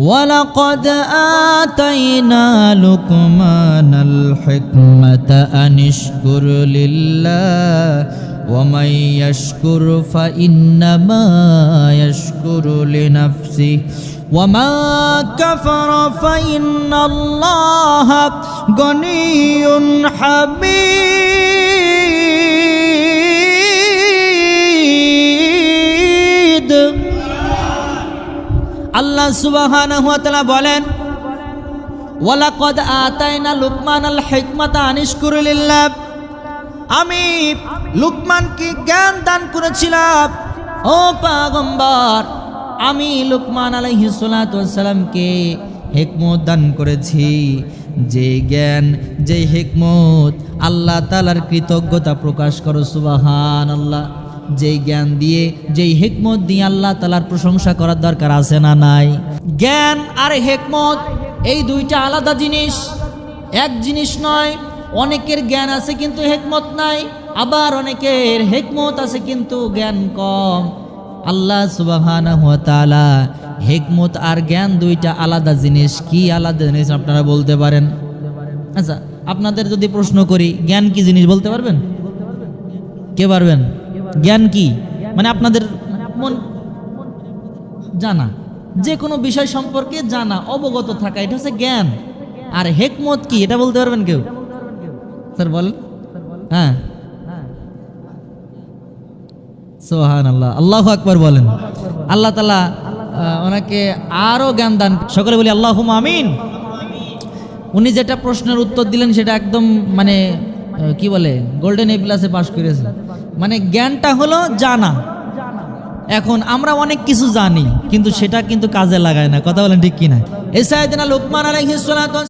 ওয়ালাকাদ আতাইনা লুকমানাল হিকমাতা আনিশকুর লিল্লাহ ওয়া মান ইয়াশকুর ফাইন্নামা ইয়াশকুরু লিনাফসিহি ওয়া মা কাফারা ফাইন্নাল্লাহা গনিয়্যুন হামিদ। আল্লাহ সুবহানাহু ওয়া তাআলা বলেন, ওয়ালাকাদ আতাইনা লুকমানাল হিকমাতা আনিশকুর লিল্লাহ, আমি লুকমানকে জ্ঞান দান করেছিলাম। ও পয়গম্বর, আমি লুকমান আলাইহিস সালাতু ওয়াস সালামকে হিকমত দান করেছি, যে জ্ঞান যে হিকমত আল্লাহ তাআলার কৃতজ্ঞতা প্রকাশ করো সুবহানাল্লাহ। যেই জ্ঞান দিয়ে যেই হিকমত দিয়ে আল্লাহ তাআলার প্রশংসা করার দরকার আছে না নাই? জ্ঞান আর হিকমত এই দুইটা আলাদা জিনিস, এক জিনিস নয়। অনেকের জ্ঞান আছে কিন্তু হিকমত নাই, আবার অনেকের হিকমত আছে কিন্তু জ্ঞান কম। আল্লাহ সুবহানাহু ওয়া তাআলা হিকমত আর জ্ঞান দুইটা আলাদা জিনিস। কি আলাদা জিনিস আপনারা বলতে পারেন? আচ্ছা, আপনাদের যদি প্রশ্ন করি জ্ঞান কি জিনিস বলতে পারবেন? কে পারবেন? জ্ঞান কি মানে আপনাদের মন জানা, যে কোনো বিষয় সম্পর্কে জানা, অবগত থাকা, এটা হচ্ছে জ্ঞান। আর হিকমত কি এটা বলতে পারবেন কেউ? স্যার বলেন। হ্যাঁ, সুবহানাল্লাহ, আল্লাহু আকবার বলেন। আল্লাহ তাআলা ওনাকে আরো জ্ঞান দান, সকলে বলি আল্লাহুম্মা আমিন। উনি যেটা প্রশ্নের উত্তর দিলেন সেটা একদম মানে কি বলে গোল্ডেন এ প্লাসে পাশ করেছে। মানে জ্ঞানটা হলো জানা। এখন আমরা অনেক কিছু জানি কিন্তু সেটা কিন্তু কাজে লাগায় না। কথা বলেন ঠিক কিনা? এই সাইয়েদনা লুকমান আলাইহিস সালাতু